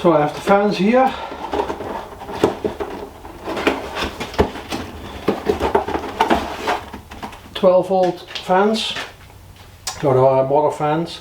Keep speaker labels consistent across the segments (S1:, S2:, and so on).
S1: So I have the fans here. "12-volt fans, so there are motor fans.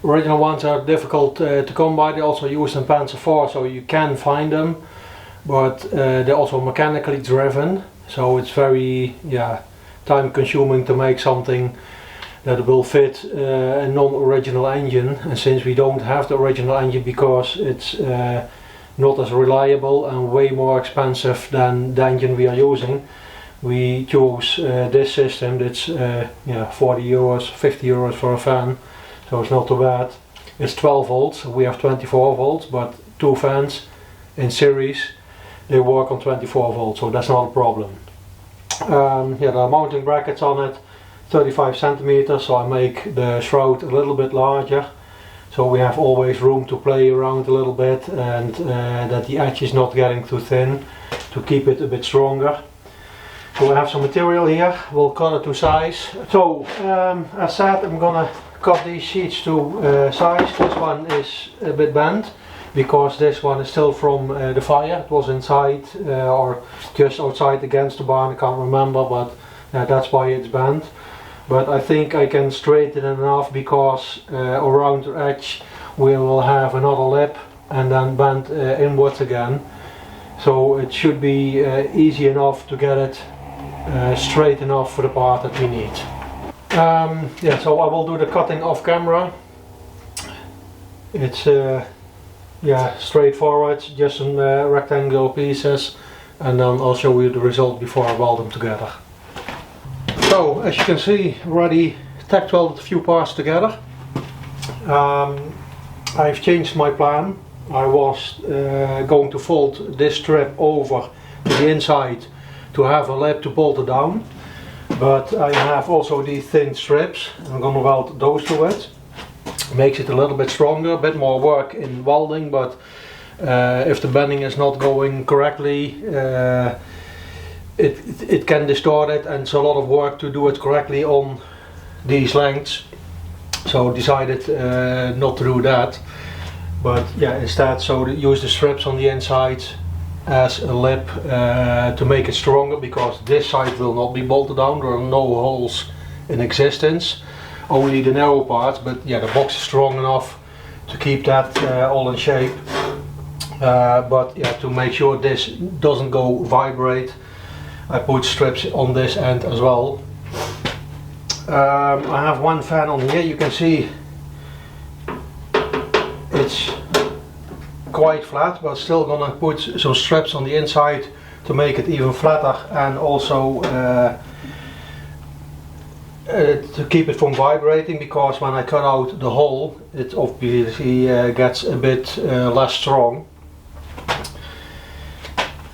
S1: Original ones are difficult to come by. They also use in Panzer IV, so you can find them, but they're also mechanically driven, so it's very time consuming to make something that will fit a non-original engine. And since we don't have the original engine because it's not as reliable and way more expensive than the engine we are using, we chose this system. That's 40 euros, 50 euros for a fan, so it's not too bad. It's 12 volts, we have 24 volts, but two fans in series, they work on 24 volts, so that's not a problem. There are mounting brackets on it, 35 centimeters, so I make the shroud a little bit larger, so we have always room to play around a little bit, and that the edge is not getting too thin, to keep it a bit stronger. So I have some material here, we'll cut it to size. So as said, I'm gonna cut these sheets to size. This one is a bit bent because this one is still from the fire. It was inside or just outside against the barn, I can't remember, but that's why it's bent. But I think I can straighten it enough because around the edge we will have another lip and then bend inwards again. So it should be easy enough to get it straight enough for the part that we need. So I will do the cutting off camera. It's straightforward, just some rectangular pieces, and then I'll show you the result before I weld them together. So as you can see, already tack welded a few parts together. I've changed my plan. I was going to fold this strip over to the inside to have a lip to bolt it down, but I have also these thin strips. I'm going to weld those to it. Makes it a little bit stronger, a bit more work in welding, but if the bending is not going correctly, it can distort it, and it's a lot of work to do it correctly on these lengths. So decided not to do that, but instead use the strips on the inside as a lip to make it stronger, because this side will not be bolted down. There are no holes in existence, only the narrow parts, but the box is strong enough to keep that all in shape. But to make sure this doesn't go vibrate, I put strips on this end as well. I have one fan on here. You can see it's quite flat, but still gonna put some strips on the inside to make it even flatter, and also to keep it from vibrating, because when I cut out the hole it obviously gets a bit less strong.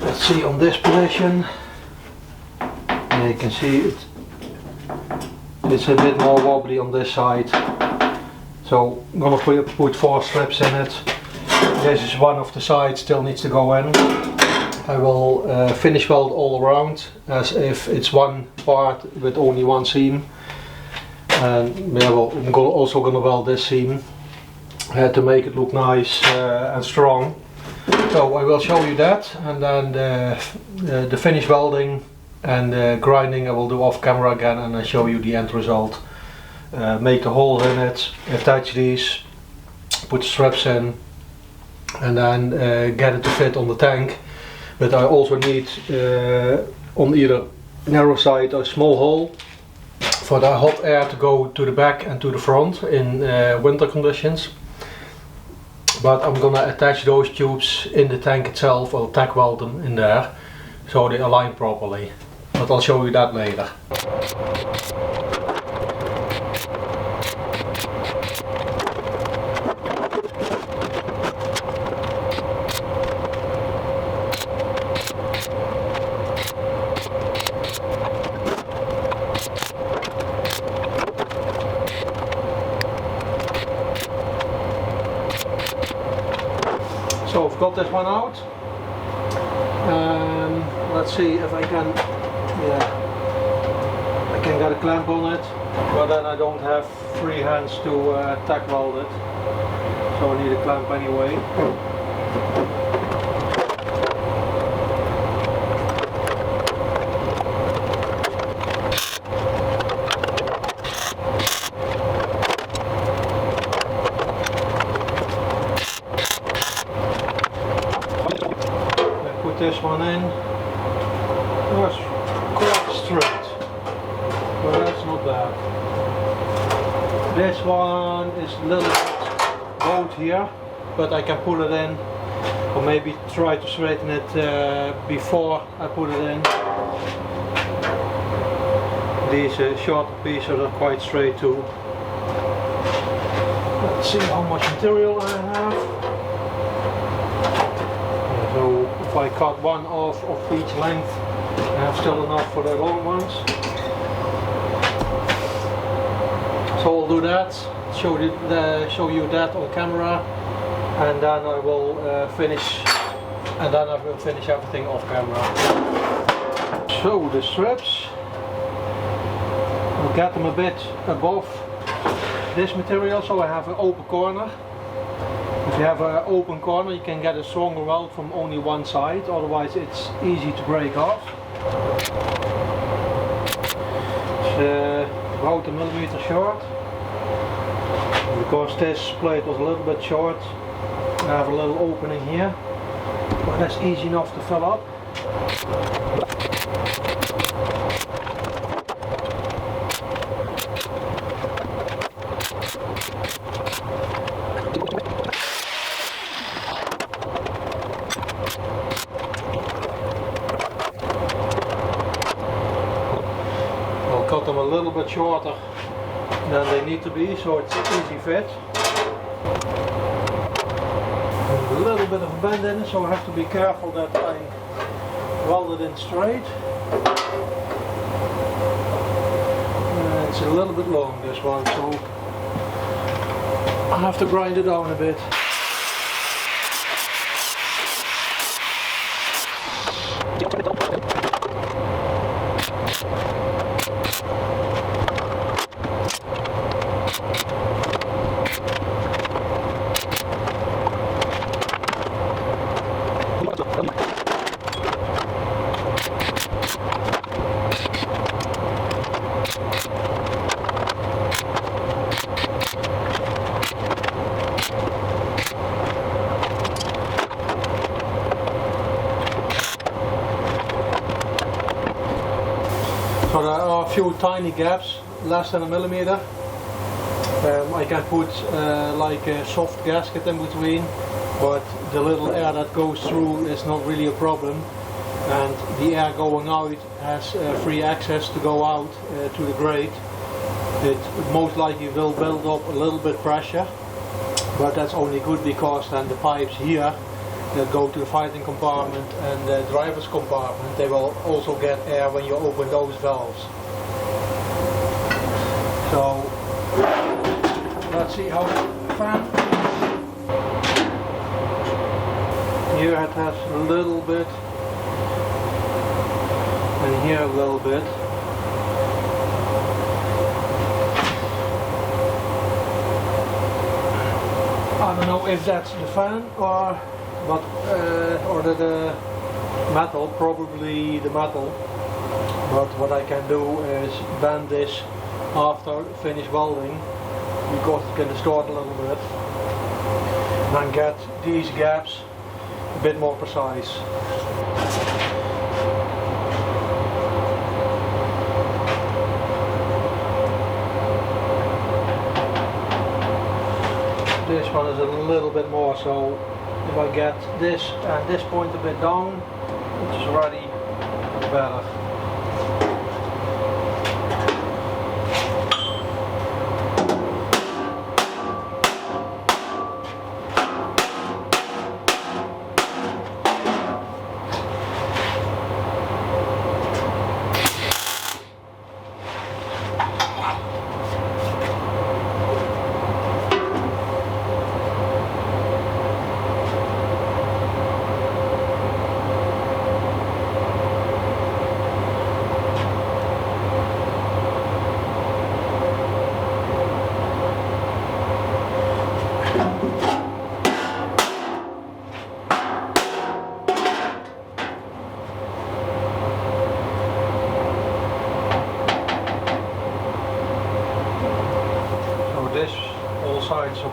S1: Let's see on this position. You can see it's a bit more wobbly on this side, so I'm gonna put 4 strips in it. This is one of the sides, still needs to go in. I will finish weld all around as if it's one part with only one seam, and I'm also going to weld this seam to make it look nice and strong. So I will show you that, and then the finish welding and grinding I will do off camera again, and I show you the end result. Make a hole in it, attach these, put strips in, and then get it to fit on the tank. But I also need on either narrow side a small hole for the hot air to go to the back and to the front in winter conditions. But I'm gonna attach those tubes in the tank itself. I'll tack weld them in there so they align properly, but I'll show you that later. So I've got this one out. Let's see if I can, I can get a clamp on it, but then I don't have free hands to tack weld it, so I need a clamp anyway. This one in. That's quite straight, but that's not bad. This one is a little bit bowed here, but I can pull it in, or maybe try to straighten it before I put it in. These shorter pieces are quite straight too. Let's see how much material I have. So if I cut one off of each length, I have still enough for the long ones. So I'll do that, show you that on camera, and then I will finish everything off camera. So the strips, I'll get them a bit above this material, so I have an open corner. If you have an open corner, you can get a stronger weld from only one side, otherwise it's easy to break off. It's about a millimeter short. Because this plate was a little bit short, I have a little opening here, but that's easy enough to fill up. Cut them a little bit shorter than they need to be, so it's an easy fit. There's a little bit of a bend in it, so I have to be careful that I weld it in straight. It's a little bit long, this one, so I have to grind it down a bit. So there are a few tiny gaps, less than a millimeter. I can put like a soft gasket in between, but the little air that goes through is not really a problem, and the air going out has free access to go out to the grate. It most likely will build up a little bit pressure, but that's only good because then the pipes here that go to the fighting compartment and the driver's compartment, they will also get air when you open those valves. So let's see how the fan. Here it has a little bit, and here a little bit. I don't know if that's the fan or the metal, probably the metal. But what I can do is bend this after finish welding, because it can distort a little bit, and then get these gaps a bit more precise. This one is a little bit more, so if I get this and this point a bit down, it's already better.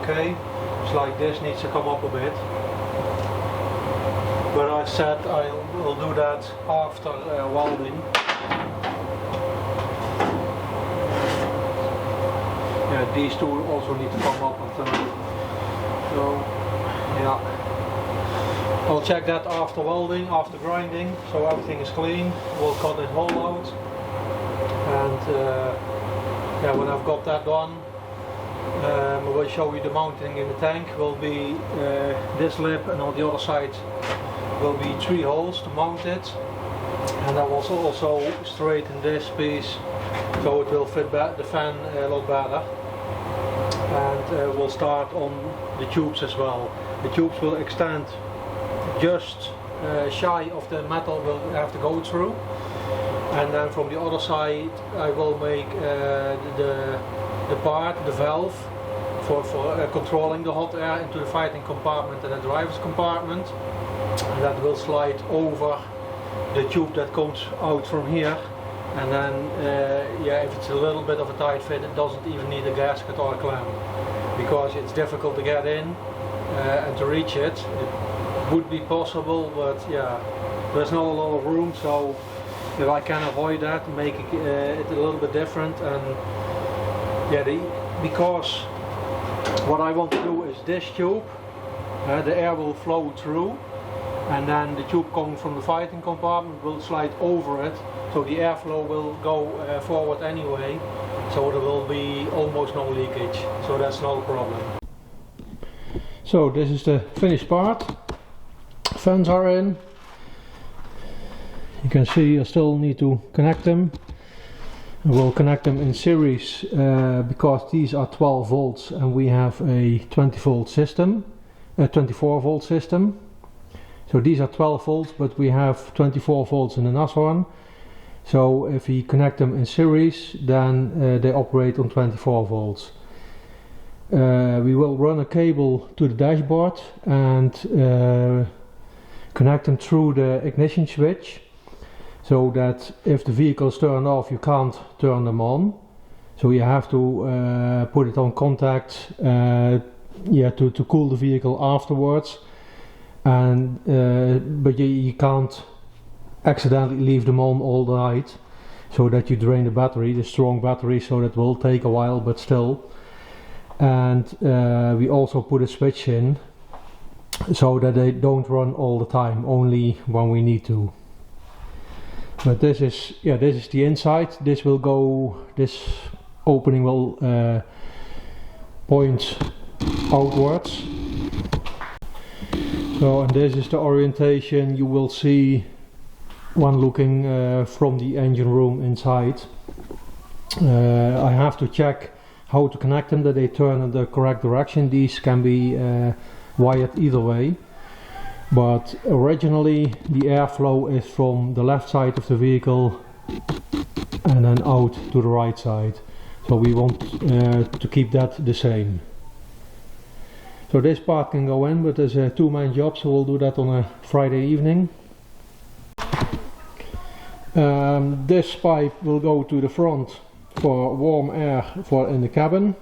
S1: okay. It's like this needs to come up a bit. But I said I will do that after welding. Yeah, these two also need to come up on time. So, yeah. I'll check that after welding, after grinding, so everything is clean. We'll cut it whole out. And yeah, when I've got that done, I will show you the mounting in the tank. Will be this lip, and on the other side will be 3 holes to mount it. And I will also straighten this piece so it will fit the fan a lot better. And we'll start on the tubes as well. The tubes will extend just shy of the metal we'll have to go through. And then from the other side I will make the valve for controlling the hot air into the fighting compartment and the driver's compartment. And that will slide over the tube that comes out from here. And then yeah, if it's a little bit of a tight fit, it doesn't even need a gasket or a clamp, because it's difficult to get in and to reach it. It would be possible, but yeah, there's not a lot of room, so if I can avoid that, make it a little bit different. And yeah, because what I want to do is this tube, the air will flow through, and then the tube coming from the fighting compartment will slide over it, so the airflow will go forward anyway, so there will be almost no leakage, so that's no problem. So this is the finished part. Fans are in. You can see I still need to connect them. I will connect them in series because these are 12 volts and we have a 24 volt system. So these are 12 volts, but we have 24 volts in the Nashorn. So if we connect them in series, then they operate on 24 volts. We will run a cable to the dashboard and connect them through the ignition switch, so that if the vehicle is turned off, you can't turn them on. So you have to put it on contact, yeah, to cool the vehicle afterwards. And but you can't accidentally leave them on all night, so that you drain the battery, the strong battery, so that will take a while, but still. And we also put a switch in so that they don't run all the time, only when we need to. But this is, yeah, this is the inside. This will go, this opening will point outwards. So, and this is the orientation you will see when looking from the engine room inside. I have to check how to connect them, that they turn in the correct direction. These can be wired either way, but originally the airflow is from the left side of the vehicle and then out to the right side. So we want to keep that the same. So this part can go in, but there's a two-man job, so we'll do that on a Friday evening. This pipe will go to the front for warm air for in the cabin,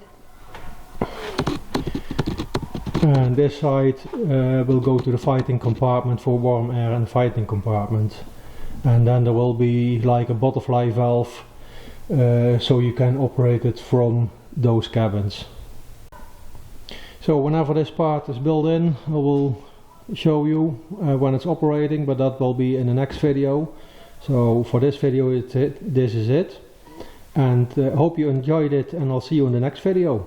S1: and this side will go to the fighting compartment for warm air in the fighting compartment. And then there will be like a butterfly valve, so you can operate it from those cabins. So whenever this part is built in, I will show you when it's operating, but that will be in the next video. So for this video this is it, and hope you enjoyed it, and I'll see you in the next video.